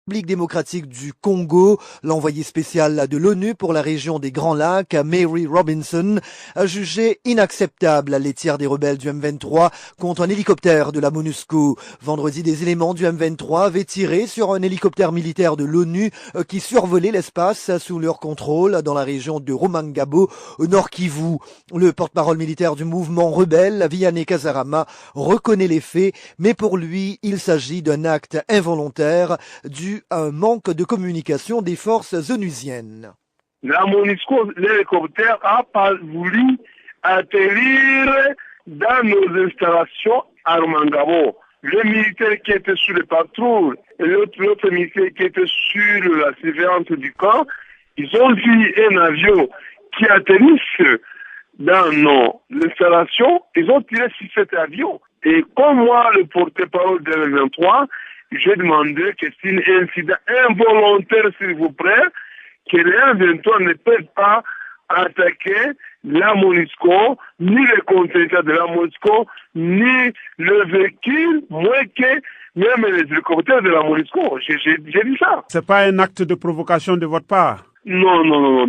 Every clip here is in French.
République démocratique du Congo, l'envoyé spécial de l'ONU pour la région des Grands Lacs, Mary Robinson, a jugé inacceptable les tirs des rebelles du M23 contre un hélicoptère de la MONUSCO. Vendredi, des éléments du M23 avaient tiré sur un hélicoptère militaire de l'ONU qui survolait l'espace sous leur contrôle dans la région de Rumangabo, au Nord Kivu. Le porte-parole militaire du mouvement rebelle, Vianney Kazarama, reconnaît les faits, mais pour lui, il s'agit d'un acte involontaire dû à un manque de communication des forces onusiennes. La MONUSCO, l'hélicoptère a pas voulu atterrir dans nos installations à Rumangabo. Le militaire qui était sur les patrouilles et l'autre militaire qui était sur la surveillance du camp, ils ont vu un avion qui atterrisse dans nos installations, ils ont tiré sur cet avion. Et comme moi, le porte-parole de M23, j'ai demandé que c'est un incident involontaire, s'il vous plaît, que les M23 ne peuvent pas attaquer la MONUSCO, ni les contingents de la MONUSCO, ni le véhicule, moins que même les hélicoptères de la MONUSCO. J'ai dit ça. C'est pas un acte de provocation de votre part? Non.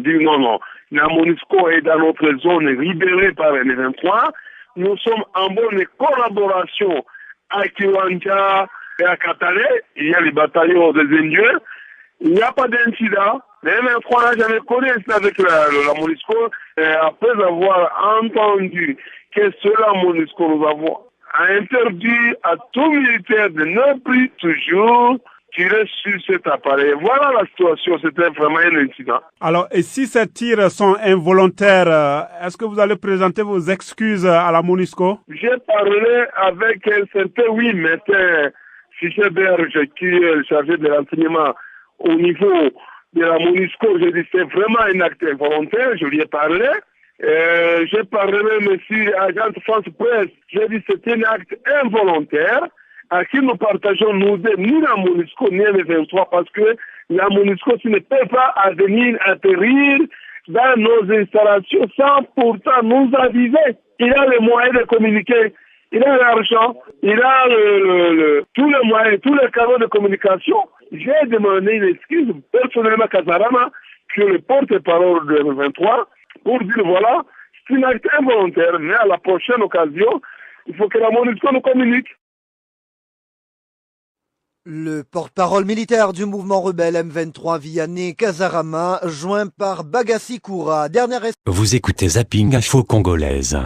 La MONUSCO est dans notre zone libérée par les M23. Nous sommes en bonne collaboration à Kiwanja et à Katale. Il y a les bataillons des Indiens. Il n'y a pas d'incident. Les M23 n'a jamais connu avec la MONUSCO. Après avoir entendu que c'est la MONUSCO, nous avons interdit à tout militaire de ne plus toujours tirer sur cet appareil. Voilà la situation, c'était vraiment un incident. Alors, et si ces tirs sont involontaires, est-ce que vous allez présenter vos excuses à la MONUSCO? J'ai parlé avec un certain, maître Fischer-Berge, qui est chargé de l'enseignement au niveau de la MONUSCO. J'ai dit c'est vraiment un acte involontaire, je lui ai parlé. J'ai parlé même aussi à l'agence France Presse. J'ai dit c'est un acte involontaire à qui nous partageons nous ni la MONUSCO ni les 23 parce que la MONUSCO ne peut pas venir atterrir dans nos installations sans pourtant nous aviser. Il a les moyens de communiquer, il a l'argent, il a tous les moyens, tous les canaux de communication. J'ai demandé une excuse personnellement à Kazarama, qui est le porte-parole de 23, pour dire voilà, c'est un acte involontaire, mais à la prochaine occasion, il faut que la MONUSCO nous communique. Le porte-parole militaire du mouvement rebelle M23 Vianney Kazarama, joint par Bagassi Koura. Vous écoutez Zapping Info Congolaise.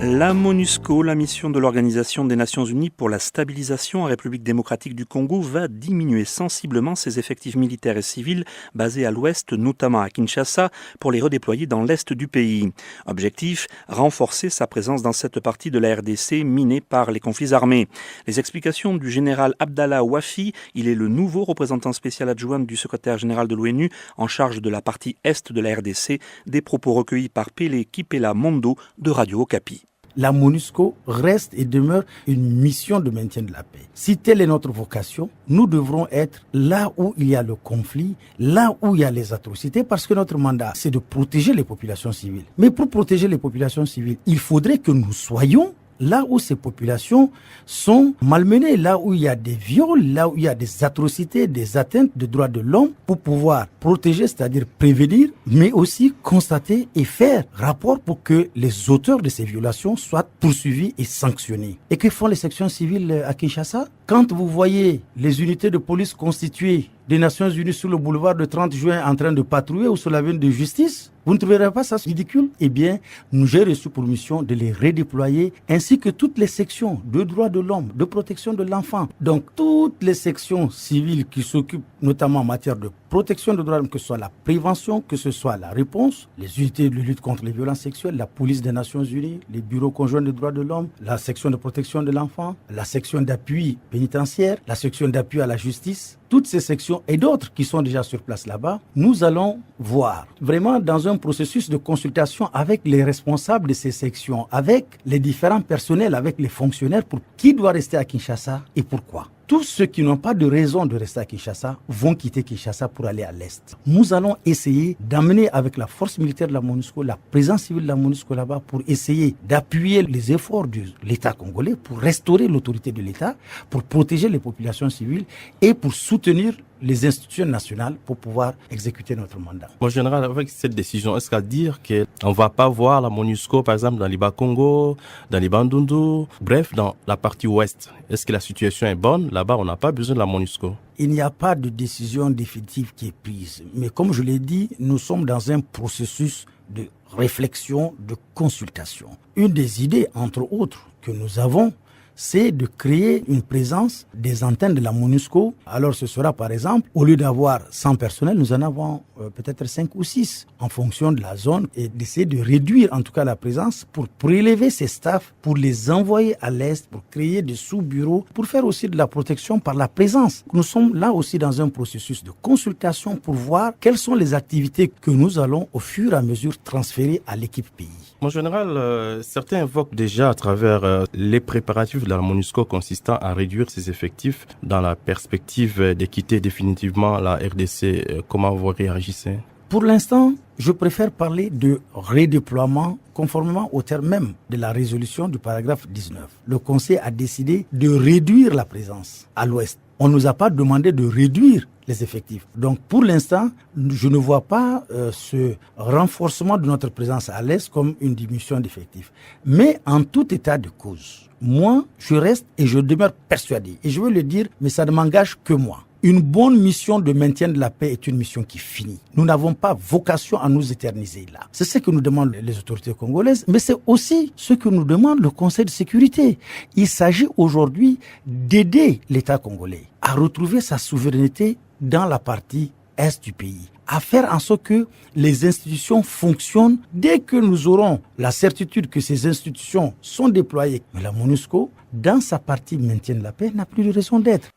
La MONUSCO, la mission de l'Organisation des Nations Unies pour la stabilisation en République démocratique du Congo, va diminuer sensiblement ses effectifs militaires et civils basés à l'ouest, notamment à Kinshasa, pour les redéployer dans l'est du pays. Objectif, renforcer sa présence dans cette partie de la RDC minée par les conflits armés. Les explications du général Abdallah Wafi, il est le nouveau représentant spécial adjoint du secrétaire général de l'ONU en charge de la partie est de la RDC, des propos recueillis par Pélé Kipela Mondo de Radio Okapi. La MONUSCO reste et demeure une mission de maintien de la paix. Si telle est notre vocation, nous devrons être là où il y a le conflit, là où il y a les atrocités, parce que notre mandat, c'est de protéger les populations civiles. Mais pour protéger les populations civiles, il faudrait que nous soyons là où ces populations sont malmenées, là où il y a des viols, là où il y a des atrocités, des atteintes de droits de l'homme, pour pouvoir protéger, c'est-à-dire prévenir, mais aussi constater et faire rapport pour que les auteurs de ces violations soient poursuivis et sanctionnés. Et que font les sections civiles à Kinshasa? Quand vous voyez les unités de police constituées des Nations Unies sur le boulevard de 30 juin en train de patrouiller ou sur la veine de justice, vous ne trouverez pas ça ridicule? Eh bien, j'ai reçu pour mission de les redéployer, ainsi que toutes les sections de droits de l'homme, de protection de l'enfant. Donc, toutes les sections civiles qui s'occupent notamment en matière de protection de droits de l'homme, que ce soit la prévention, que ce soit la réponse, les unités de lutte contre les violences sexuelles, la police des Nations Unies, les bureaux conjoints des droits de l'homme, la section de protection de l'enfant, la section d'appui pénitentiaire, la section d'appui à la justice, toutes ces sections et d'autres qui sont déjà sur place là-bas, nous allons voir vraiment dans un processus de consultation avec les responsables de ces sections, avec les différents personnels, avec les fonctionnaires, pour qui doit rester à Kinshasa et pourquoi. tous ceux qui n'ont pas de raison de rester à Kinshasa vont quitter Kinshasa pour aller à l'Est. Nous allons essayer d'amener avec la force militaire de la MONUSCO, la présence civile de la MONUSCO là-bas pour essayer d'appuyer les efforts de l'État congolais pour restaurer l'autorité de l'État, pour protéger les populations civiles et pour soutenir les institutions nationales pour pouvoir exécuter notre mandat. Mon général, avec cette décision, est-ce qu'à dire qu'on ne va pas voir la MONUSCO, par exemple, dans les Bas-Congo, dans les Bandundu, bref, dans la partie ouest? Est-ce que la situation est bonne? Là-bas, on n'a pas besoin de la MONUSCO. Il n'y a pas de décision définitive qui est prise. Mais comme je l'ai dit, nous sommes dans un processus de réflexion, de consultation. Une des idées, entre autres, que nous avons, c'est de créer une présence des antennes de la MONUSCO. Alors ce sera par exemple, au lieu d'avoir 100 personnels, nous en avons peut-être 5 ou 6 en fonction de la zone et d'essayer de réduire en tout cas la présence pour prélever ces staffs, pour les envoyer à l'Est, pour créer des sous-bureaux, pour faire aussi de la protection par la présence. Nous sommes là aussi dans un processus de consultation pour voir quelles sont les activités que nous allons au fur et à mesure transférer à l'équipe pays. En général, certains évoquent déjà à travers les préparatifs de la MONUSCO consistant à réduire ses effectifs dans la perspective de quitter définitivement la RDC. Comment vous réagissez? Pour l'instant, je préfère parler de redéploiement conformément au terme même de la résolution du paragraphe 19. Le Conseil a décidé de réduire la présence à l'ouest. On ne nous a pas demandé de réduire les effectifs. Donc pour l'instant, je ne vois pas ce renforcement de notre présence à l'Est comme une diminution d'effectifs. Mais en tout état de cause, moi, je reste et je demeure persuadé. Et je veux le dire, mais ça ne m'engage que moi. Une bonne mission de maintien de la paix est une mission qui finit. Nous n'avons pas vocation à nous éterniser là. C'est ce que nous demandent les autorités congolaises, mais c'est aussi ce que nous demande le Conseil de sécurité. Il s'agit aujourd'hui d'aider l'État congolais à retrouver sa souveraineté dans la partie est du pays, à faire en sorte que les institutions fonctionnent dès que nous aurons la certitude que ces institutions sont déployées. Mais la MONUSCO, dans sa partie maintien de la paix, n'a plus de raison d'être.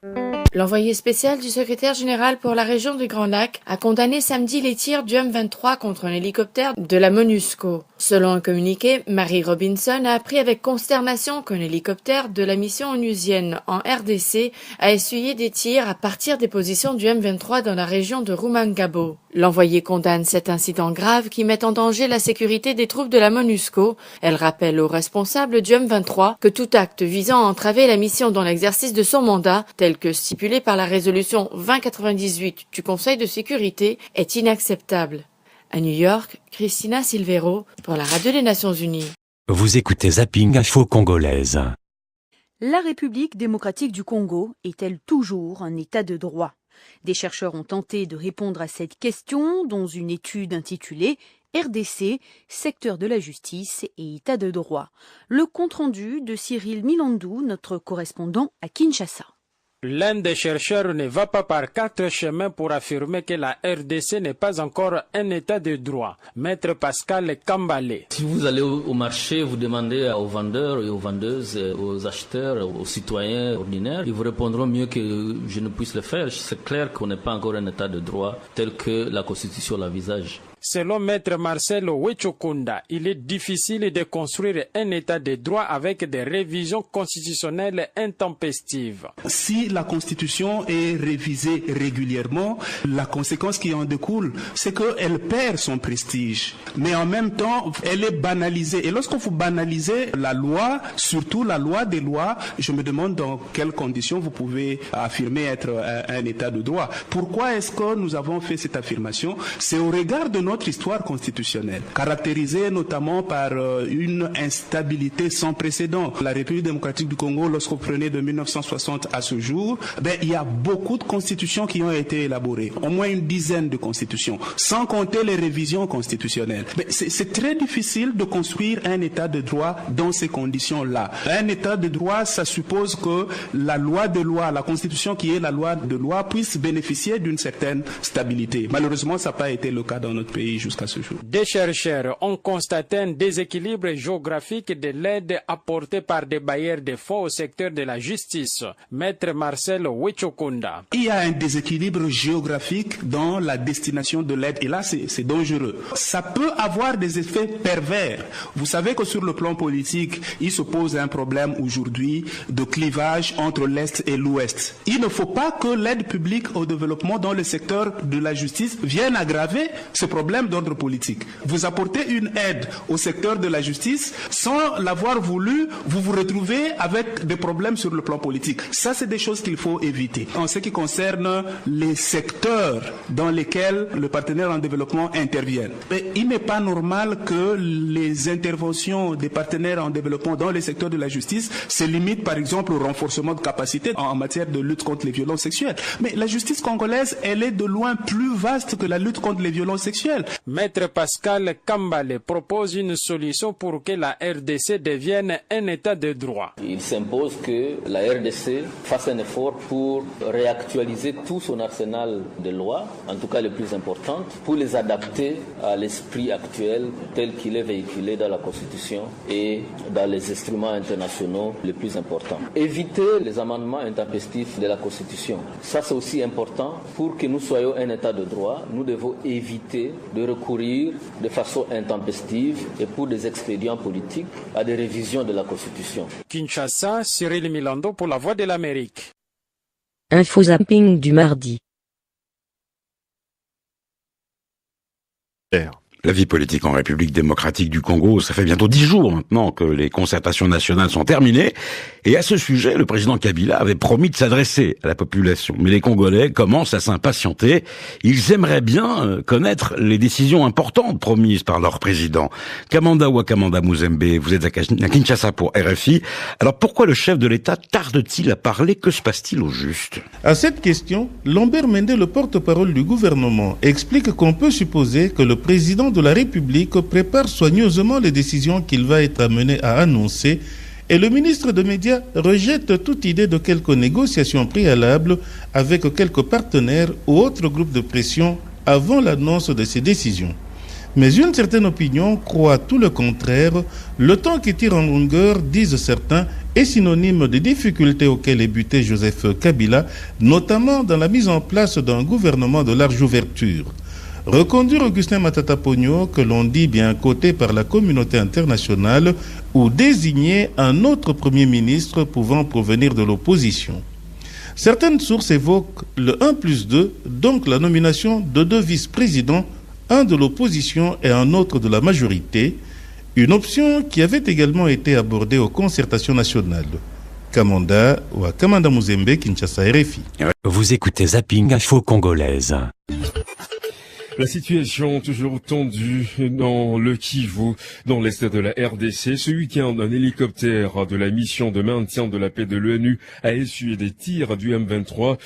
L'envoyé spécial du secrétaire général pour la région du Grand Lac a condamné samedi les tirs du M23 contre un hélicoptère de la MONUSCO. Selon un communiqué, Mary Robinson a appris avec consternation qu'un hélicoptère de la mission onusienne en RDC a essuyé des tirs à partir des positions du M23 dans la région de Rumangabo. L'envoyé condamne cet incident grave qui met en danger la sécurité des troupes de la MONUSCO. Elle rappelle aux responsables du M23 que tout acte visant à entraver la mission dans l'exercice de son mandat, tel que stipulé par la résolution 2098 du Conseil de sécurité, est inacceptable. À New York, Christina Silvero pour la Radio des Nations Unies. Vous écoutez Zapping Info Congolaise. La République démocratique du Congo est-elle toujours un état de droit? Des chercheurs ont tenté de répondre à cette question dans une étude intitulée RDC, secteur de la justice et état de droit. Le compte-rendu de Cyril Milandou, notre correspondant à Kinshasa. L'un des chercheurs ne va pas par 4 chemins pour affirmer que la RDC n'est pas encore un état de droit. Maître Pascal Kambalé. Si vous allez au marché, vous demandez aux vendeurs et aux vendeuses, aux acheteurs, aux citoyens ordinaires, ils vous répondront mieux que je ne puisse le faire. C'est clair qu'on n'est pas encore un état de droit tel que la Constitution l'envisage. Selon Maître Marcelo Wechokunda, il est difficile de construire un état de droit avec des révisions constitutionnelles intempestives. Si la Constitution est révisée régulièrement, la conséquence qui en découle, c'est qu'elle perd son prestige. Mais en même temps, elle est banalisée. Et lorsque vous banalisez la loi, surtout la loi des lois, je me demande dans quelles conditions vous pouvez affirmer être un état de droit. Pourquoi est-ce que nous avons fait cette affirmation? C'est au regard de notre histoire constitutionnelle, caractérisée notamment par une instabilité sans précédent. La République démocratique du Congo, lorsqu'on prenait de 1960 à ce jour, il y a beaucoup de constitutions qui ont été élaborées, au moins une dizaine de constitutions, sans compter les révisions constitutionnelles. C'est très difficile de construire un état de droit dans ces conditions-là. Un état de droit, ça suppose que la loi de loi, la constitution qui est la loi de loi, puisse bénéficier d'une certaine stabilité. Malheureusement, ça n'a pas été le cas dans notre pays. pays jusqu'à ce jour. Des chercheurs ont constaté un déséquilibre géographique de l'aide apportée par des bailleurs de fonds au secteur de la justice. Maître Marcel Wichokunda. Il y a un déséquilibre géographique dans la destination de l'aide et là c'est dangereux. Ça peut avoir des effets pervers. Vous savez que sur le plan politique, il se pose un problème aujourd'hui de clivage entre l'Est et l'Ouest. Il ne faut pas que l'aide publique au développement dans le secteur de la justice vienne aggraver ce problème d'ordre politique. Vous apportez une aide au secteur de la justice sans l'avoir voulu, vous vous retrouvez avec des problèmes sur le plan politique. Ça, c'est des choses qu'il faut éviter. En ce qui concerne les secteurs dans lesquels le partenaire en développement intervient, mais il n'est pas normal que les interventions des partenaires en développement dans les secteurs de la justice se limitent par exemple au renforcement de capacités en matière de lutte contre les violences sexuelles. Mais la justice congolaise, elle est de loin plus vaste que la lutte contre les violences sexuelles. Maître Pascal Kambale propose une solution pour que la RDC devienne un état de droit. Il s'impose que la RDC fasse un effort pour réactualiser tout son arsenal de lois, en tout cas les plus importantes, pour les adapter à l'esprit actuel tel qu'il est véhiculé dans la Constitution et dans les instruments internationaux les plus importants. Éviter les amendements intempestifs de la Constitution. Ça, c'est aussi important pour que nous soyons un état de droit. Nous devons éviter de recourir de façon intempestive et pour des expédients politiques à des révisions de la Constitution. Kinshasa, Cyril Milando pour la Voix de l'Amérique. Info zapping du mardi. La vie politique en République démocratique du Congo, ça fait bientôt 10 jours maintenant que les concertations nationales sont terminées. Et à ce sujet, le président Kabila avait promis de s'adresser à la population. Mais les Congolais commencent à s'impatienter. Ils aimeraient bien connaître les décisions importantes promises par leur président. Kamanda Wakamanda Muzembe, vous êtes à Kinshasa pour RFI. Alors pourquoi le chef de l'État tarde-t-il à parler? Que se passe-t-il au juste? À cette question, Lambert Mende, le porte-parole du gouvernement, explique qu'on peut supposer que le président de la République prépare soigneusement les décisions qu'il va être amené à annoncer et le ministre des Médias rejette toute idée de quelques négociations préalables avec quelques partenaires ou autres groupes de pression avant l'annonce de ces décisions. Mais une certaine opinion croit tout le contraire. Le temps qui tire en longueur, disent certains, est synonyme des difficultés auxquelles est buté Joseph Kabila, notamment dans la mise en place d'un gouvernement de large ouverture. Reconduire Augustin Matata Pogno, que l'on dit bien coté par la communauté internationale, ou désigner un autre Premier ministre pouvant provenir de l'opposition. Certaines sources évoquent le 1+2, donc la nomination de 2 vice-présidents, un de l'opposition et un autre de la majorité, une option qui avait également été abordée aux concertations nationales. Kamanda Muzembe, Kinshasa, RFI. Vous écoutez Zapping Info Congolaise. La situation toujours tendue dans le Kivu, dans l'est de la RDC. Ce week-end, un hélicoptère de la mission de maintien de la paix de l'ONU a essuyé des tirs du M23.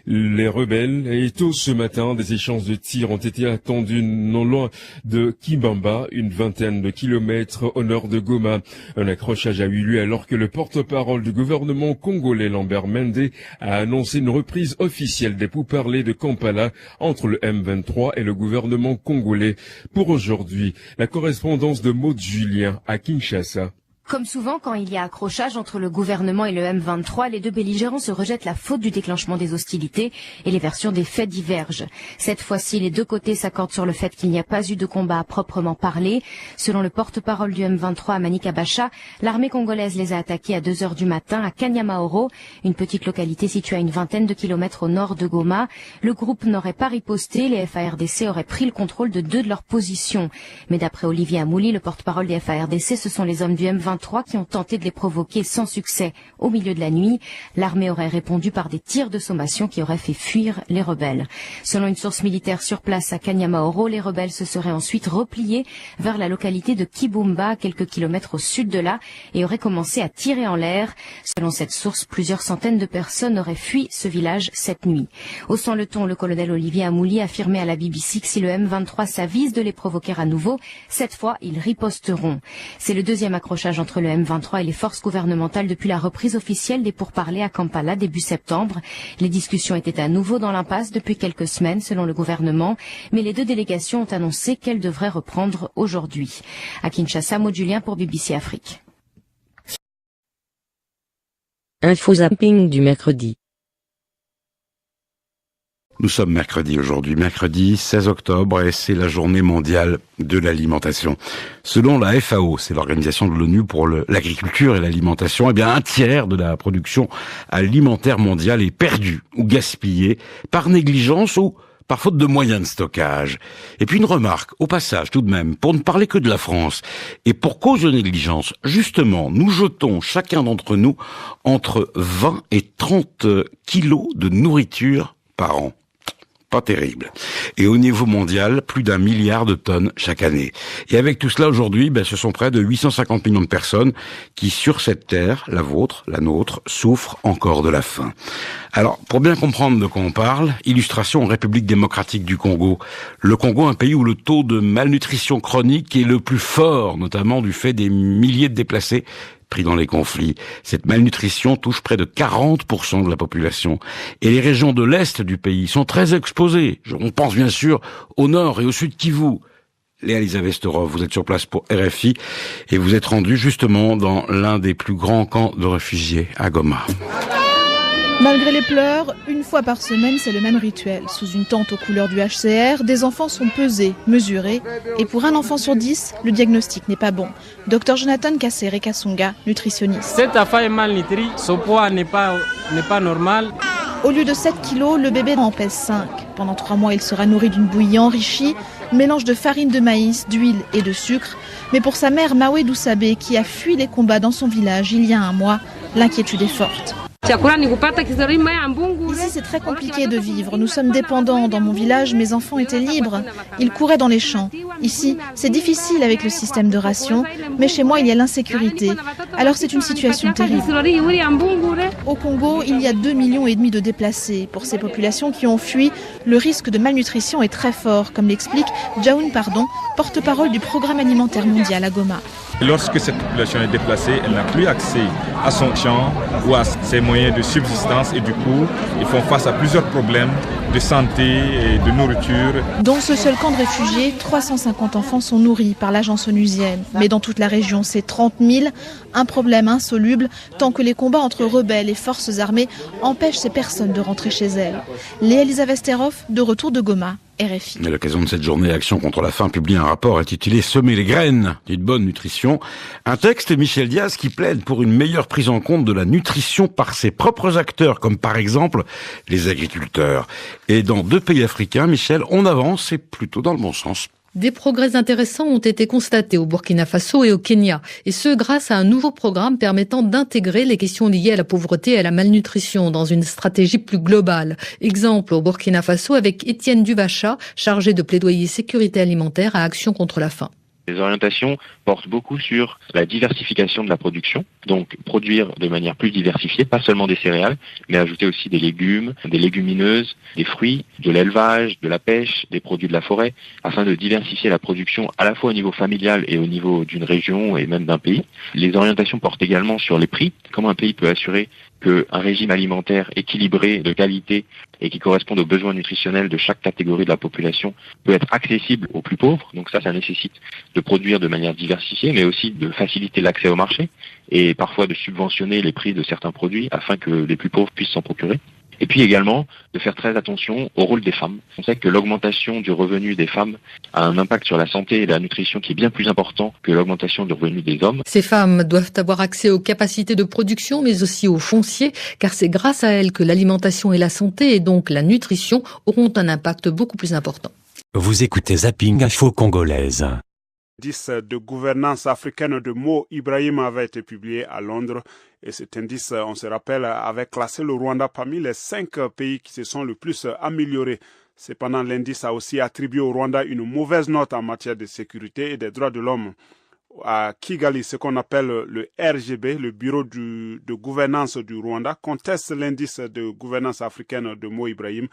Les rebelles, et tôt ce matin, des échanges de tirs ont été attendus non loin de Kibamba, une vingtaine de kilomètres au nord de Goma. Un accrochage a eu lieu alors que le porte-parole du gouvernement congolais, Lambert Mende, a annoncé une reprise officielle des pourparlers de Kampala entre le M23 et le gouvernement congolais. Pour aujourd'hui, la correspondance de Maud Julien à Kinshasa. Comme souvent, quand il y a accrochage entre le gouvernement et le M23, les deux belligérants se rejettent la faute du déclenchement des hostilités et les versions des faits divergent. Cette fois-ci, les deux côtés s'accordent sur le fait qu'il n'y a pas eu de combat à proprement parler. Selon le porte-parole du M23 à Manika-Bacha, l'armée congolaise les a attaqués à 2 heures du matin à Kanyamaoro, une petite localité située à une vingtaine de kilomètres au nord de Goma. Le groupe n'aurait pas riposté, les FARDC auraient pris le contrôle de 2 de leurs positions. Mais d'après Olivier Amouli, le porte-parole des FARDC, ce sont les hommes du M23 qui ont tenté de les provoquer sans succès au milieu de la nuit. L'armée aurait répondu par des tirs de sommation qui auraient fait fuir les rebelles. Selon une source militaire sur place à Kanyamaoro, les rebelles se seraient ensuite repliés vers la localité de Kibumba, quelques kilomètres au sud de là, et auraient commencé à tirer en l'air. Selon cette source, plusieurs centaines de personnes auraient fui ce village cette nuit. Haussant le ton, le colonel Olivier Amouli affirmait à la BBC que si le M23 s'avise de les provoquer à nouveau, cette fois, ils riposteront. C'est le deuxième accrochage entre le M23 et les forces gouvernementales depuis la reprise officielle des pourparlers à Kampala début septembre. Les discussions étaient à nouveau dans l'impasse depuis quelques semaines selon le gouvernement, mais les deux délégations ont annoncé qu'elles devraient reprendre aujourd'hui. À Kinshasa, Maud Julien pour BBC Afrique. Infozapping du mercredi. Nous sommes mercredi 16 octobre, et c'est la journée mondiale de l'alimentation. Selon la FAO, c'est l'organisation de l'ONU pour l'agriculture et l'alimentation, eh bien un tiers de la production alimentaire mondiale est perdue ou gaspillée par négligence ou par faute de moyens de stockage. Et puis une remarque, au passage tout de même, pour ne parler que de la France, et pour cause de négligence, justement, nous jetons chacun d'entre nous entre 20 et 30 kilos de nourriture par an. Pas terrible. Et au niveau mondial, plus d'1 milliard de tonnes chaque année. Et avec tout cela, aujourd'hui, ce sont près de 850 millions de personnes qui, sur cette terre, la vôtre, la nôtre, souffrent encore de la faim. Alors, pour bien comprendre de quoi on parle, illustration en République démocratique du Congo. Le Congo, un pays où le taux de malnutrition chronique est le plus fort, notamment du fait des milliers de déplacés pris dans les conflits. Cette malnutrition touche près de 40% de la population. Et les régions de l'Est du pays sont très exposées. On pense bien sûr au Nord et au Sud Kivu. Léa Elisabeth-Storov, vous êtes sur place pour RFI et vous êtes rendu justement dans l'un des plus grands camps de réfugiés à Goma. Malgré les pleurs, une fois par semaine, c'est le même rituel. Sous une tente aux couleurs du HCR, des enfants sont pesés, mesurés. Et pour un enfant sur 10, le diagnostic n'est pas bon. Dr Jonathan Kassere-Kasonga, nutritionniste. Cet enfant est malnutri, son poids n'est pas normal. Au lieu de 7 kilos, le bébé en pèse 5. Pendant 3 mois, il sera nourri d'une bouillie enrichie, mélange de farine de maïs, d'huile et de sucre. Mais pour sa mère, Mawe Doussabé, qui a fui les combats dans son village il y a un mois, l'inquiétude est forte. Ici, c'est très compliqué de vivre. Nous sommes dépendants. Dans mon village, mes enfants étaient libres. Ils couraient dans les champs. Ici, c'est difficile avec le système de ration, mais chez moi, il y a l'insécurité. Alors, c'est une situation terrible. Au Congo, il y a 2,5 millions de déplacés. Pour ces populations qui ont fui, le risque de malnutrition est très fort, comme l'explique Jaoun Pardon, porte-parole du Programme alimentaire mondial à Goma. Lorsque cette population est déplacée, elle n'a plus accès à son champ ou à ses moyens de subsistance et du coup, ils font face à plusieurs problèmes de santé et de nourriture. Dans ce seul camp de réfugiés, 350 enfants sont nourris par l'agence onusienne. Mais dans toute la région, c'est 30 000, un problème insoluble tant que les combats entre rebelles et forces armées empêchent ces personnes de rentrer chez elles. Léa Elisabeth-Storov, de retour de Goma. RFI. À l'occasion de cette journée Action contre la faim, publie un rapport intitulé « Semer les graines d'une bonne nutrition ». Un texte, Michel Diaz, qui plaide pour une meilleure prise en compte de la nutrition par ses propres acteurs, comme par exemple les agriculteurs. Et dans 2 pays africains, Michel, on avance et plutôt dans le bon sens. Des progrès intéressants ont été constatés au Burkina Faso et au Kenya, et ce grâce à un nouveau programme permettant d'intégrer les questions liées à la pauvreté et à la malnutrition dans une stratégie plus globale. Exemple au Burkina Faso avec Étienne Duvacha, chargé de plaidoyer sécurité alimentaire à Action contre la faim. Les orientations portent beaucoup sur la diversification de la production, donc produire de manière plus diversifiée, pas seulement des céréales, mais ajouter aussi des légumes, des légumineuses, des fruits, de l'élevage, de la pêche, des produits de la forêt, afin de diversifier la production à la fois au niveau familial et au niveau d'une région et même d'un pays. Les orientations portent également sur les prix, comment un pays peut assurer qu'un régime alimentaire équilibré, de qualité et qui corresponde aux besoins nutritionnels de chaque catégorie de la population peut être accessible aux plus pauvres. Donc ça nécessite de produire de manière diversifiée, mais aussi de faciliter l'accès au marché et parfois de subventionner les prix de certains produits afin que les plus pauvres puissent s'en procurer. Et puis également de faire très attention au rôle des femmes. On sait que l'augmentation du revenu des femmes a un impact sur la santé et la nutrition qui est bien plus important que l'augmentation du revenu des hommes. Ces femmes doivent avoir accès aux capacités de production, mais aussi au foncier, car c'est grâce à elles que l'alimentation et la santé, et donc la nutrition, auront un impact beaucoup plus important. Vous écoutez Zapping Info Congolaise. L'indice de gouvernance africaine de Mo Ibrahim avait été publié à Londres et cet indice, on se rappelle, avait classé le Rwanda parmi les 5 pays qui se sont le plus améliorés. Cependant, l'indice a aussi attribué au Rwanda une mauvaise note en matière de sécurité et des droits de l'homme. À Kigali, ce qu'on appelle le RGB, le bureau de gouvernance du Rwanda, conteste l'indice de gouvernance africaine de Mo Ibrahim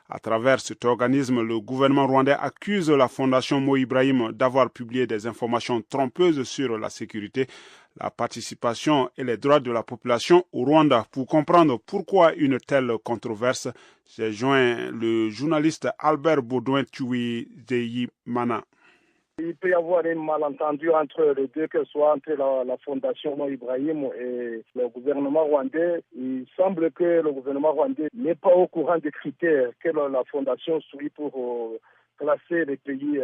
À travers cet organisme, le gouvernement rwandais accuse la fondation Mo Ibrahim d'avoir publié des informations trompeuses sur la sécurité, la participation et les droits de la population au Rwanda. Pour comprendre pourquoi une telle controverse, j'ai joint le journaliste Albert Baudouin Tuizeyimana. Il peut y avoir un malentendu entre les deux, que ce soit entre la fondation Mo Ibrahim et le gouvernement rwandais. Il semble que le gouvernement rwandais n'est pas au courant des critères que la fondation suit pour classer les pays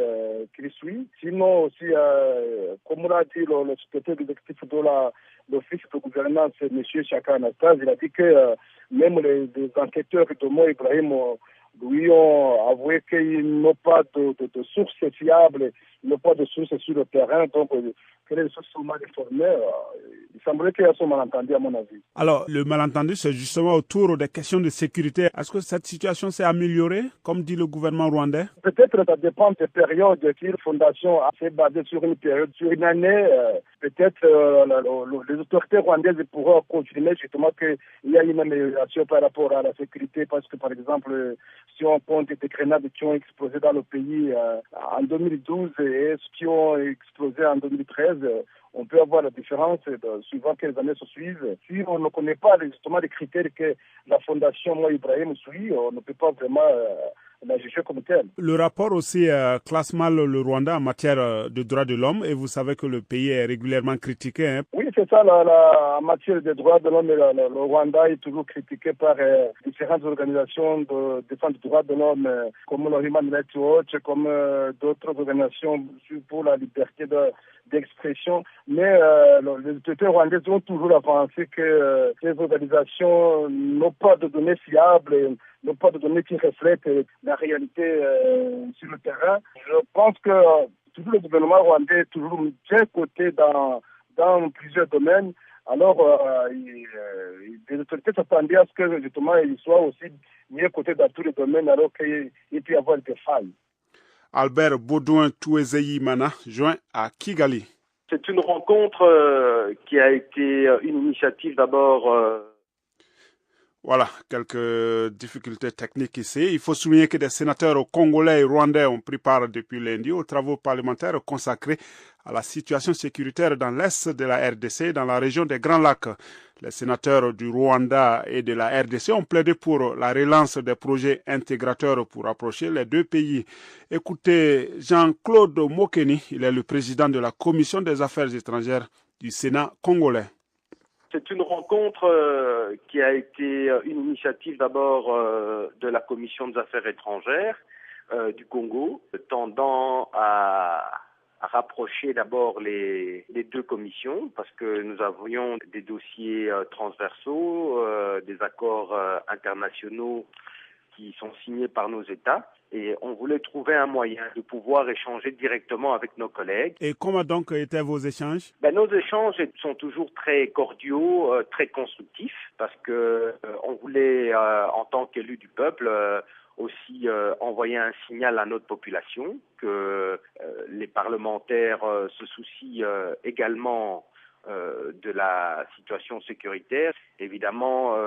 qu'il suit. Sinon aussi, comme l'a dit le secrétaire exécutif de l'Office de gouvernance, M. Chaka Anastase, il a dit que même les enquêteurs de Mo Ibrahim lui ont avoué qu'ils n'ont pas de sources fiables, ils n'ont pas de sources sur le terrain, donc que les sources sont mal informées. Il semblerait qu'il y a ce malentendu à mon avis. Alors, le malentendu, c'est justement autour des questions de sécurité. Est-ce que cette situation s'est améliorée, comme dit le gouvernement rwandais? Peut-être ça dépend des périodes. Une fondation assez basée sur une période, sur une année, peut-être les autorités rwandaises pourront confirmer justement qu'il y a une amélioration par rapport à la sécurité, parce que par exemple, si on compte des grenades qui ont explosé dans le pays en 2012 et ceux qui ont explosé en 2013, on peut avoir la différence suivant quelles années se suivent. Si on ne connaît pas justement les critères que la fondation Mo Ibrahim suit, on ne peut pas vraiment la juger comme telle. Le rapport aussi classe mal le Rwanda en matière de droits de l'homme et vous savez que le pays est régulièrement critiqué. Hein? Oui, c'est ça. En matière des droits de l'homme, le Rwanda est toujours critiqué par différentes organisations de défense des droits de l'homme, comme le Human Rights Watch, comme d'autres organisations pour la liberté d'expression. Mais les autorités rwandaises ont toujours avancé que ces organisations n'ont pas de données fiables, n'ont pas de données qui reflètent la réalité sur le terrain. Je pense que toujours le gouvernement rwandais est toujours bien coté dans plusieurs domaines. Alors, les autorités s'attendaient à ce que justement il soit aussi mieux coté dans tous les domaines, alors qu'il peut y avoir des failles. Albert Baudouin Tuizeyimana, joint à Kigali. C'est une rencontre qui a été une initiative d'abord. Voilà, quelques difficultés techniques ici. Il faut souligner que des sénateurs congolais et rwandais ont pris part depuis lundi aux travaux parlementaires consacrés à la situation sécuritaire dans l'est de la RDC, dans la région des Grands Lacs. Les sénateurs du Rwanda et de la RDC ont plaidé pour la relance des projets intégrateurs pour approcher les deux pays. Écoutez Jean-Claude Mokeni, il est le président de la Commission des affaires étrangères du Sénat congolais. C'est une rencontre qui a été une initiative d'abord de la Commission des affaires étrangères du Congo, tendant à rapprocher d'abord les deux commissions, parce que nous avions des dossiers transversaux, des accords internationaux qui sont signés par nos États. Et on voulait trouver un moyen de pouvoir échanger directement avec nos collègues. Et comment donc étaient vos échanges? Nos échanges sont toujours très cordiaux, très constructifs, parce que on voulait, en tant qu'élus du peuple, aussi envoyer un signal à notre population que les parlementaires se soucient également de la situation sécuritaire. Évidemment,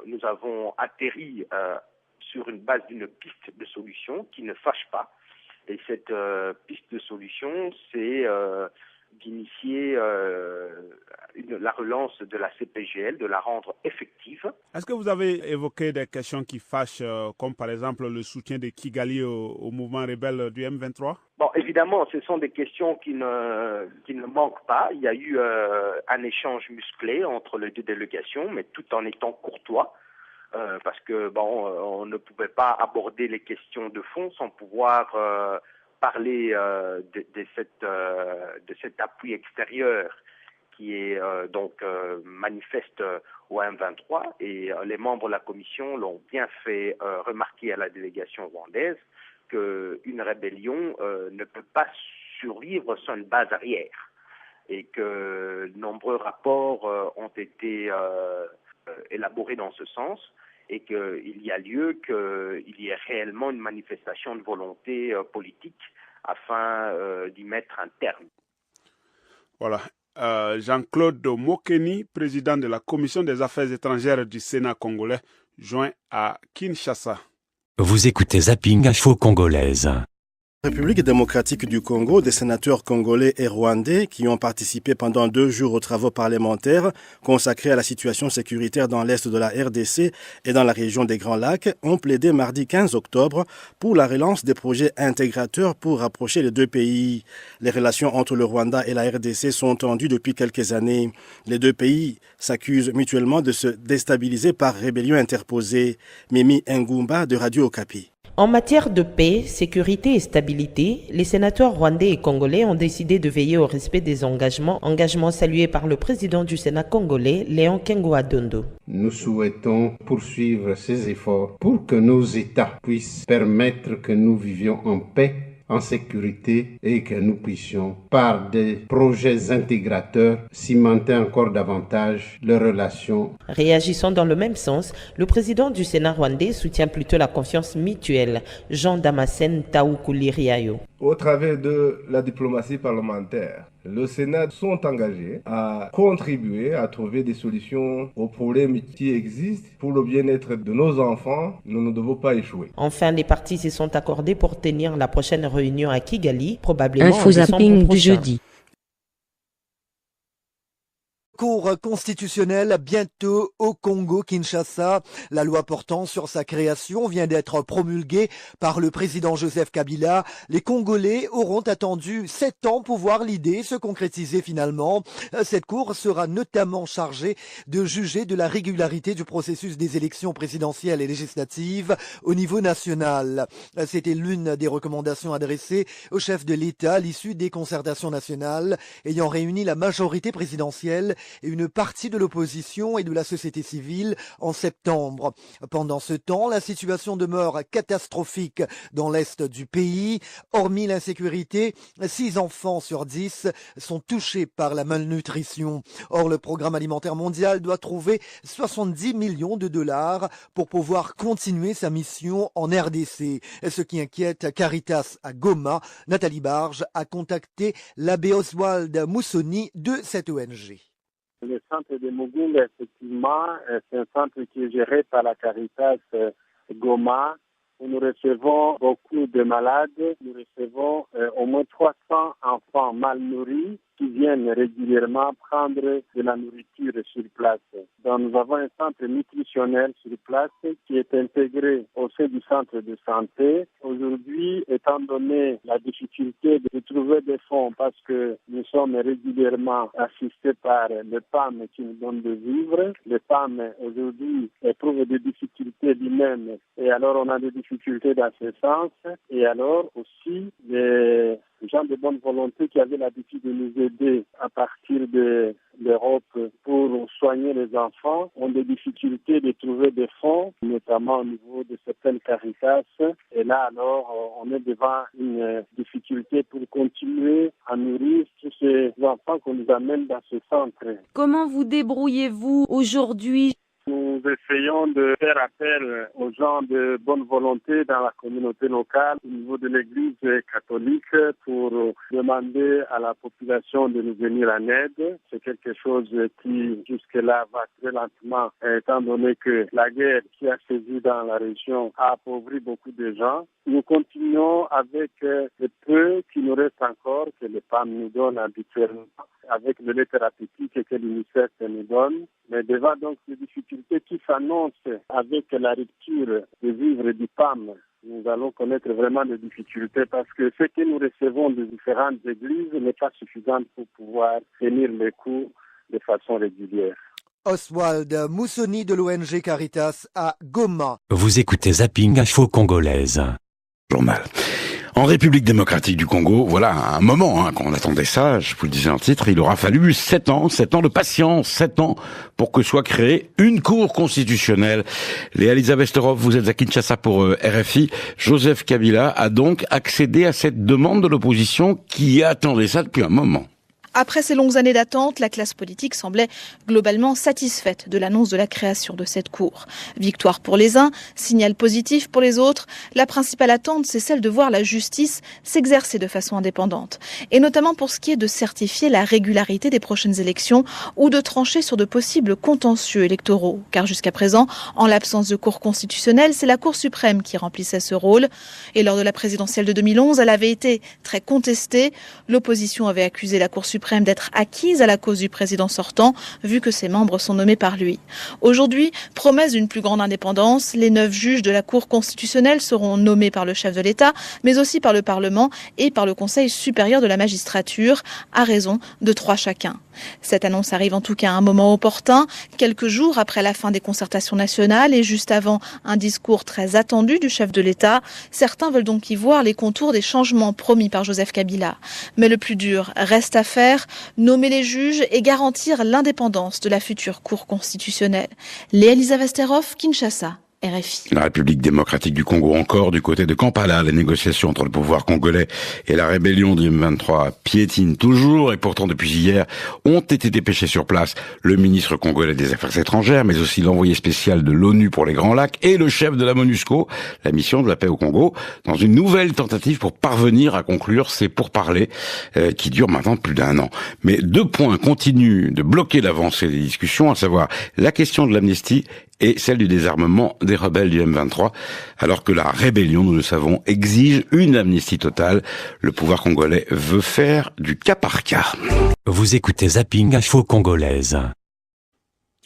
nous avons atterri sur une base d'une piste de solution qui ne fâche pas. Et cette piste de solution, c'est d'initier la relance de la CPGL, de la rendre effective. Est-ce que vous avez évoqué des questions qui fâchent, comme par exemple le soutien de Kigali au mouvement rebelle du M23? Bon, évidemment, ce sont des questions qui ne manquent pas. Il y a eu un échange musclé entre les deux délégations, mais tout en étant courtois. Parce que on ne pouvait pas aborder les questions de fond sans pouvoir parler de cet appui extérieur qui est donc manifeste au M23, et les membres de la commission l'ont bien fait remarquer à la délégation rwandaise qu'une rébellion ne peut pas survivre sans une base arrière, et que nombreux rapports ont été élaborés dans ce sens, et qu'il y a lieu qu'il y ait réellement une manifestation de volonté politique afin d'y mettre un terme. Voilà. Jean-Claude Mokeni, président de la Commission des affaires étrangères du Sénat congolais, joint à Kinshasa. Vous écoutez Zapping Info Congolaise. République démocratique du Congo, des sénateurs congolais et rwandais qui ont participé pendant 2 jours aux travaux parlementaires consacrés à la situation sécuritaire dans l'est de la RDC et dans la région des Grands Lacs ont plaidé mardi 15 octobre pour la relance des projets intégrateurs pour rapprocher les deux pays. Les relations entre le Rwanda et la RDC sont tendues depuis quelques années. Les deux pays s'accusent mutuellement de se déstabiliser par rébellion interposée. Mimi Ngumba de Radio Okapi. En matière de paix, sécurité et stabilité, les sénateurs rwandais et congolais ont décidé de veiller au respect des engagements salués par le président du Sénat congolais, Léon Kengo-Adondo. Nous souhaitons poursuivre ces efforts pour que nos États puissent permettre que nous vivions en paix, en sécurité et que nous puissions, par des projets intégrateurs, cimenter encore davantage les relations. Réagissant dans le même sens, le président du Sénat rwandais soutient plutôt la confiance mutuelle, Jean Damascène Taoukouli-Riayo. Au travers de la diplomatie parlementaire, le Sénat sont engagés à contribuer à trouver des solutions aux problèmes qui existent pour le bien-être de nos enfants. Nous ne devons pas échouer. Enfin, les partis se sont accordés pour tenir la prochaine réunion à Kigali, probablement Info Zapping du jeudi. Cour constitutionnelle bientôt au Congo-Kinshasa. La loi portant sur sa création vient d'être promulguée par le président Joseph Kabila. Les Congolais auront attendu 7 ans pour voir l'idée se concrétiser finalement. Cette cour sera notamment chargée de juger de la régularité du processus des élections présidentielles et législatives au niveau national. C'était l'une des recommandations adressées au chef de l'État à l'issue des concertations nationales ayant réuni la majorité présidentielle et une partie de l'opposition et de la société civile en septembre. Pendant ce temps, la situation demeure catastrophique dans l'est du pays. Hormis l'insécurité, 6 enfants sur 10 sont touchés par la malnutrition. Or, le programme alimentaire mondial doit trouver 70 millions de dollars pour pouvoir continuer sa mission en RDC. Ce qui inquiète Caritas à Goma. Nathalie Barge a contacté l'abbé Oswald Moussoni de cette ONG. Le centre de Mugunga, effectivement, c'est un centre qui est géré par la Caritas Goma, où nous recevons beaucoup de malades. Nous recevons au moins 300 enfants mal nourris qui viennent régulièrement prendre de la nourriture sur place. Donc, nous avons un centre nutritionnel sur place qui est intégré au sein du centre de santé. Aujourd'hui, étant donné la difficulté de trouver des fonds parce que nous sommes régulièrement assistés par le PAM qui nous donne de vivre. Le PAM aujourd'hui éprouve des difficultés lui-même et alors on a des difficultés dans ce sens. Et alors aussi les gens de bonne volonté qui avaient l'habitude de nous aider à partir de l'Europe pour soigner les enfants ont des difficultés de trouver des fonds, notamment au niveau de certaines Caritas. Et là, alors, on est devant une difficulté pour continuer à nourrir tous ces enfants qu'on nous amène dans ce centre. Comment vous débrouillez-vous aujourd'hui ? Nous essayons de faire appel aux gens de bonne volonté dans la communauté locale au niveau de l'Église catholique pour demander à la population de nous venir en aide. C'est quelque chose qui jusque-là va très lentement étant donné que la guerre qui a sévi dans la région a appauvri beaucoup de gens. Nous continuons avec le peu qui nous reste encore, que les PAM nous donnent habituellement, avec le lait thérapeutique que l'UNICEF nous donne. Mais devant donc ces difficultés qui s'annoncent avec la rupture des vivres du PAM, nous allons connaître vraiment des difficultés parce que ce que nous recevons de différentes églises n'est pas suffisant pour pouvoir tenir les coups de façon régulière. Oswald Moussoni de l'ONG Caritas à Goma. Vous écoutez Zapping Info Congolaise. Journal. En République démocratique du Congo, voilà un moment qu'on attendait ça, je vous le disais en titre, il aura fallu 7 ans de patience, 7 ans pour que soit créée une cour constitutionnelle. Léa Elisabeth Storov, vous êtes à Kinshasa pour RFI. Joseph Kabila a donc accédé à cette demande de l'opposition qui attendait ça depuis un moment. Après ces longues années d'attente, la classe politique semblait globalement satisfaite de l'annonce de la création de cette cour. Victoire pour les uns, signal positif pour les autres. La principale attente, c'est celle de voir la justice s'exercer de façon indépendante. Et notamment pour ce qui est de certifier la régularité des prochaines élections ou de trancher sur de possibles contentieux électoraux. Car jusqu'à présent, en l'absence de cour constitutionnelle, c'est la Cour suprême qui remplissait ce rôle. Et lors de la présidentielle de 2011, elle avait été très contestée. L'opposition avait accusé la Cour suprême d'être acquise à la cause du président sortant, vu que ses membres sont nommés par lui. Aujourd'hui, promesse d'une plus grande indépendance, les 9 juges de la Cour constitutionnelle seront nommés par le chef de l'État, mais aussi par le Parlement et par le Conseil supérieur de la magistrature, à raison de 3 chacun. Cette annonce arrive en tout cas à un moment opportun, quelques jours après la fin des concertations nationales et juste avant un discours très attendu du chef de l'État. Certains veulent donc y voir les contours des changements promis par Joseph Kabila. Mais le plus dur reste à faire, nommer les juges et garantir l'indépendance de la future Cour constitutionnelle. Léa-Lisa Vesterhoff, Kinshasa. RFI. La République démocratique du Congo encore, du côté de Kampala, les négociations entre le pouvoir congolais et la rébellion du M23 piétinent toujours et pourtant depuis hier ont été dépêchés sur place le ministre congolais des Affaires étrangères, mais aussi l'envoyé spécial de l'ONU pour les Grands Lacs et le chef de la MONUSCO, la mission de la paix au Congo, dans une nouvelle tentative pour parvenir à conclure ces pourparlers qui durent maintenant plus d'1 an. Mais 2 points continuent de bloquer l'avancée des discussions, à savoir la question de l'amnistie et celle du désarmement des rebelles du M23, alors que la rébellion, nous le savons, exige une amnistie totale. Le pouvoir congolais veut faire du cas par cas. Vous écoutez Zapping Info Congolaise.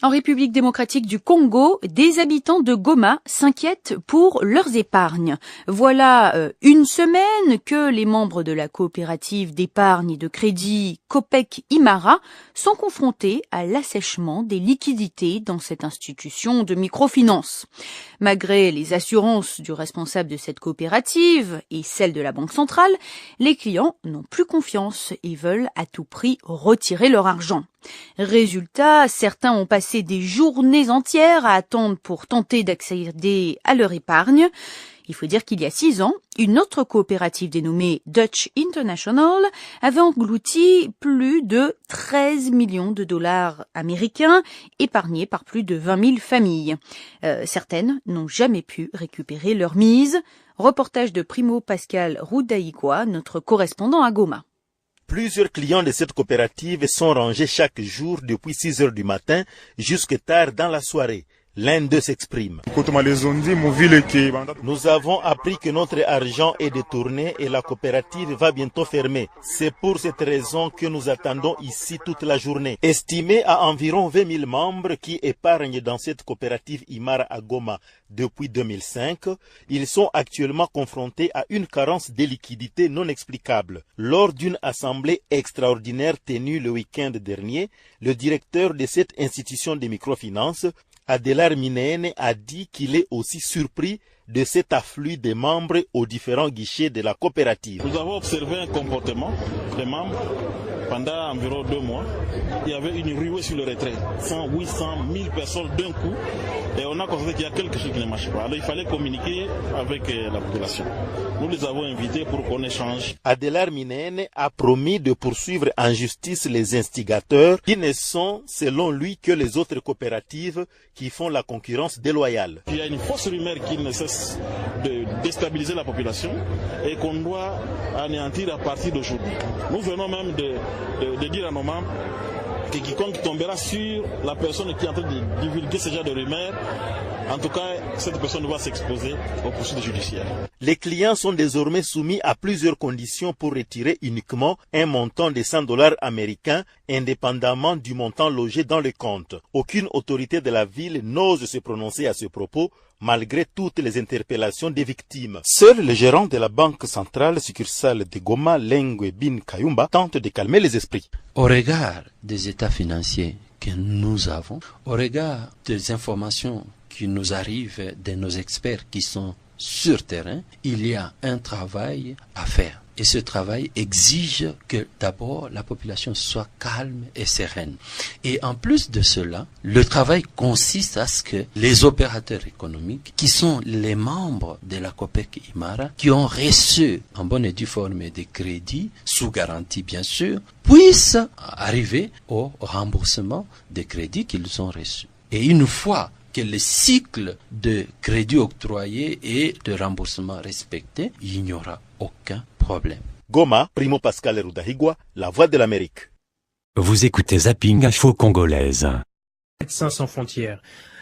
En République démocratique du Congo, des habitants de Goma s'inquiètent pour leurs épargnes. Voilà une semaine que les membres de la coopérative d'épargne et de crédit Copec Imara sont confrontés à l'assèchement des liquidités dans cette institution de microfinance. Malgré les assurances du responsable de cette coopérative et celles de la Banque centrale, les clients n'ont plus confiance et veulent à tout prix retirer leur argent. Résultat, certains ont passé des journées entières à attendre pour tenter d'accéder à leur épargne. Il faut dire qu'il y a 6 ans, une autre coopérative dénommée Dutch International avait englouti plus de 13 millions de dollars américains épargnés par plus de 20 000 familles. Certaines n'ont jamais pu récupérer leur mise. Reportage de Primo Pascal Roudaïquois, notre correspondant à Goma. Plusieurs clients de cette coopérative sont rangés chaque jour depuis 6 heures du matin jusque tard dans la soirée. L'un d'eux s'exprime. Nous avons appris que notre argent est détourné et la coopérative va bientôt fermer. C'est pour cette raison que nous attendons ici toute la journée. Estimé à environ 20 000 membres qui épargnent dans cette coopérative Imara à Goma depuis 2005, ils sont actuellement confrontés à une carence de liquidités non explicable. Lors d'une assemblée extraordinaire tenue le week-end dernier, le directeur de cette institution de microfinance, Adelar Minene, a dit qu'il est aussi surpris de cet afflux de membres aux différents guichets de la coopérative. Nous avons observé un comportement des membres pendant environ 2 mois. Il y avait une ruée sur le retrait, 100, 800, 1000 personnes d'un coup, et on a constaté qu'il y a quelque chose qui ne marche pas. Alors il fallait communiquer avec la population. Nous les avons invités pour qu'on échange. Adelar Minene a promis de poursuivre en justice les instigateurs qui ne sont, selon lui, que les autres coopératives qui font la concurrence déloyale. Il y a une fausse rumeur qui ne cesse de déstabiliser la population et qu'on doit anéantir à partir d'aujourd'hui. Nous venons même de dire à nos membres que quiconque tombera sur la personne qui est en train de divulguer ce genre de rumeurs, en tout cas, cette personne va s'exposer aux poursuites judiciaires. Les clients sont désormais soumis à plusieurs conditions pour retirer uniquement un montant de $100 américains, indépendamment du montant logé dans le compte. Aucune autorité de la ville n'ose se prononcer à ce propos, malgré toutes les interpellations des victimes. Seul le gérant de la Banque centrale succursale de Goma, Lengwe Bin Kayumba, tente de calmer les esprits. Au regard des états financiers que nous avons, au regard des informations qui nous arrivent de nos experts qui sont sur terrain, il y a un travail à faire. Et ce travail exige que d'abord la population soit calme et sereine. Et en plus de cela, le travail consiste à ce que les opérateurs économiques, qui sont les membres de la COPEC-IMARA, qui ont reçu en bonne et due forme des crédits, sous garantie bien sûr, puissent arriver au remboursement des crédits qu'ils ont reçus. Et une fois que le cycle de crédits octroyés et de remboursement respecté, il n'y aura aucun problème. Goma, Primo Pascal Rudahigwa, La Voix de l'Amérique. Vous écoutez Zapping Info Congolaise. Médecins sans frontières.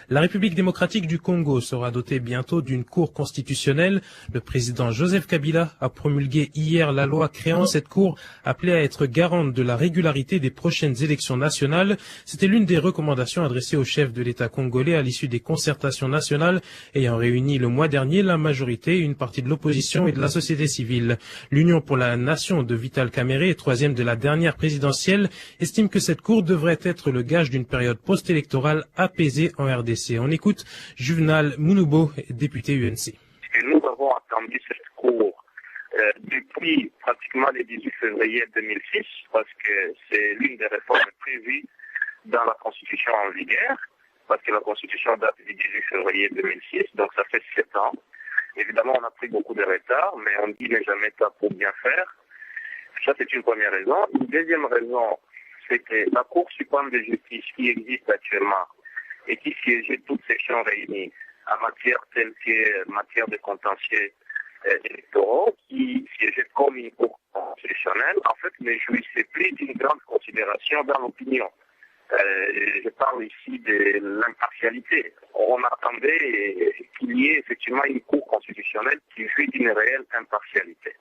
La République démocratique du Congo sera dotée bientôt d'une cour constitutionnelle. Le président Joseph Kabila a promulgué hier la loi créant cette cour appelée à être garante de la régularité des prochaines élections nationales. C'était l'une des recommandations adressées au chef de l'État congolais à l'issue des concertations nationales ayant réuni le mois dernier la majorité, une partie de l'opposition et de la société civile. L'Union pour la Nation de Vital Kamerhe, troisième de la dernière présidentielle, estime que cette cour devrait être le gage d'une période post-électorale apaisée en RDC. On écoute Juvenal Munubo, député UNC. Nous avons attendu cette cour depuis pratiquement le 18 février 2006 parce que c'est l'une des réformes prévues dans la Constitution en vigueur, parce que la Constitution date du 18 février 2006, donc ça fait 7 ans. Évidemment, on a pris beaucoup de retard, mais on dit n'est jamais tard pour bien faire. Ça, c'est une première raison. Une deuxième raison, c'est que la Cour suprême de justice qui existe actuellement et qui siégeait toutes sections réunies en matière telle que matière de contentieux électoraux, qui siégeait comme une cour constitutionnelle, en fait ne jouissait plus d'une grande considération dans l'opinion. Je parle ici de l'impartialité. On attendait qu'il y ait effectivement une cour constitutionnelle qui jouit d'une réelle impartialité.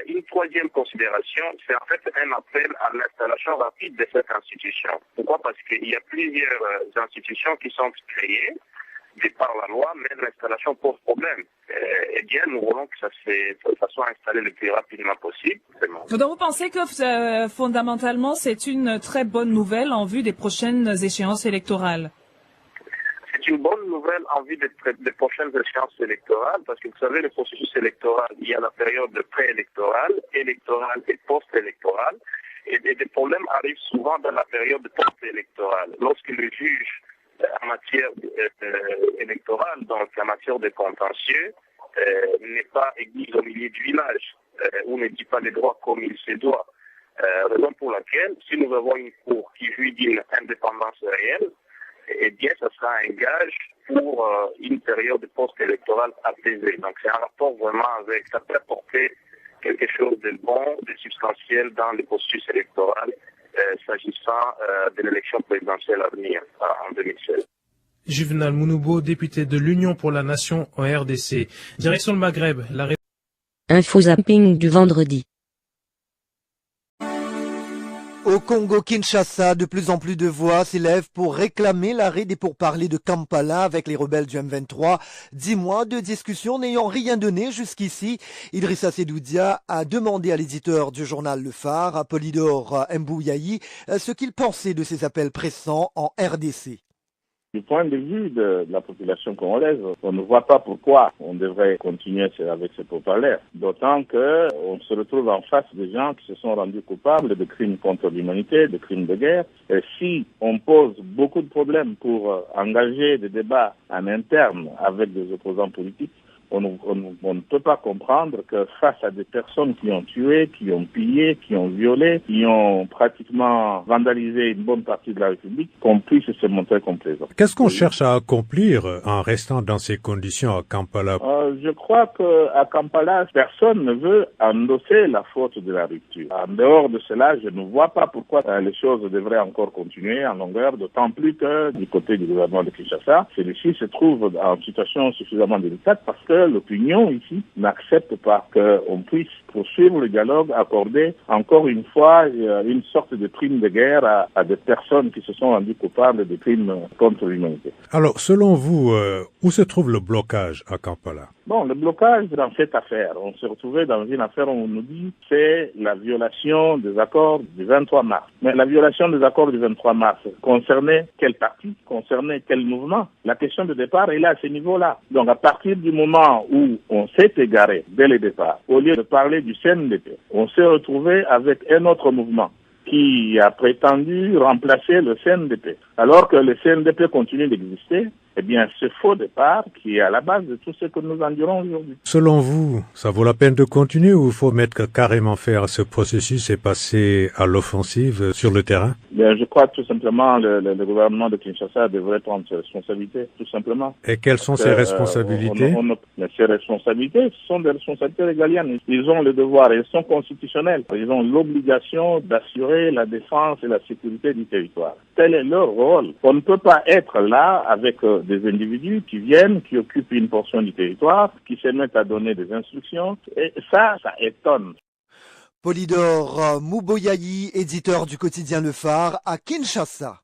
Une troisième considération, c'est en fait un appel à l'installation rapide de cette institution. Pourquoi? Parce qu'il y a plusieurs institutions qui sont créées de par la loi, mais l'installation pose problème. Eh bien, nous voulons que ça soit installé le plus rapidement possible. Donc vous pensez que fondamentalement c'est une très bonne nouvelle en vue des prochaines échéances électorales? C'est une bonne nouvelle en vue des prochaines échéances électorales, parce que vous savez, le processus électoral, il y a la période préélectorale, électorale et post-électorale, et des problèmes arrivent souvent dans la période post-électorale. Lorsque le juge en matière électorale, donc en matière de contentieux, n'est pas église au milieu du village, ou ne dit pas les droits comme il se doit. Raison pour laquelle, si nous avons une cour qui jouit d'une indépendance réelle, eh bien, ça sera un gage pour une période post-électorale apaisée. Donc, c'est un rapport vraiment avec, ça peut apporter quelque chose de bon, de substantiel dans le processus électoral s'agissant de l'élection présidentielle à venir en 2016. Juvenal Munubo, député de l'Union pour la Nation en RDC. Direction le Maghreb. Info zapping du vendredi. Au Congo-Kinshasa, de plus en plus de voix s'élèvent pour réclamer l'arrêt des pourparlers de Kampala avec les rebelles du M23. 10 mois de discussion n'ayant rien donné jusqu'ici, Idrissa Sedoudia a demandé à l'éditeur du journal Le Phare, Polydor Mbouyaï, ce qu'il pensait de ces appels pressants en RDC. Du point de vue de la population congolaise, on ne voit pas pourquoi on devrait continuer avec ce pourparlers. D'autant qu'on se retrouve en face de gens qui se sont rendus coupables de crimes contre l'humanité, de crimes de guerre. Et si on pose beaucoup de problèmes pour engager des débats en interne avec des opposants politiques, on ne peut pas comprendre que face à des personnes qui ont tué, qui ont pillé, qui ont violé, qui ont pratiquement vandalisé une bonne partie de la République, qu'on puisse se montrer complaisant. Qu'est-ce qu'on cherche à accomplir en restant dans ces conditions à Kampala? Je crois qu'à Kampala, personne ne veut endosser la faute de la rupture. En dehors de cela, je ne vois pas pourquoi les choses devraient encore continuer en longueur, d'autant plus que du côté du gouvernement de Kinshasa, celui-ci se trouve en situation suffisamment délicate parce que l'opinion ici n'accepte pas qu'on puisse poursuivre le dialogue, accorder encore une fois une sorte de crime de guerre à des personnes qui se sont rendues coupables de crimes contre l'humanité. Alors, selon vous, où se trouve le blocage à Kampala? Bon, le blocage dans cette affaire, on s'est retrouvé dans une affaire où on nous dit c'est la violation des accords du 23 mars. Mais la violation des accords du 23 mars concernait quel parti, concernait quel mouvement? La question de départ est là à ce niveau-là. Donc à partir du moment moment où on s'est égaré dès le départ, au lieu de parler du CNDP, on s'est retrouvé avec un autre mouvement qui a prétendu remplacer le CNDP. Alors que le CNDP continue d'exister, eh bien, ce faux départ qui est à la base de tout ce que nous endurons aujourd'hui. Selon vous, ça vaut la peine de continuer ou il faut mettre carrément faire ce processus et passer à l'offensive sur le terrain? Bien, je crois que tout simplement le gouvernement de Kinshasa devrait prendre ses responsabilités, tout simplement. Et quelles sont ces responsabilités? Ces responsabilités, ce sont des responsabilités régaliennes. Ils ont le devoir, elles sont constitutionnelles. Ils ont l'obligation d'assurer la défense et la sécurité du territoire. Tel est leur rôle. On ne peut pas être là avec des individus qui viennent, qui occupent une portion du territoire, qui se mettent à donner des instructions. Et ça étonne. Polydor Mouboyayi, éditeur du quotidien Le Phare à Kinshasa.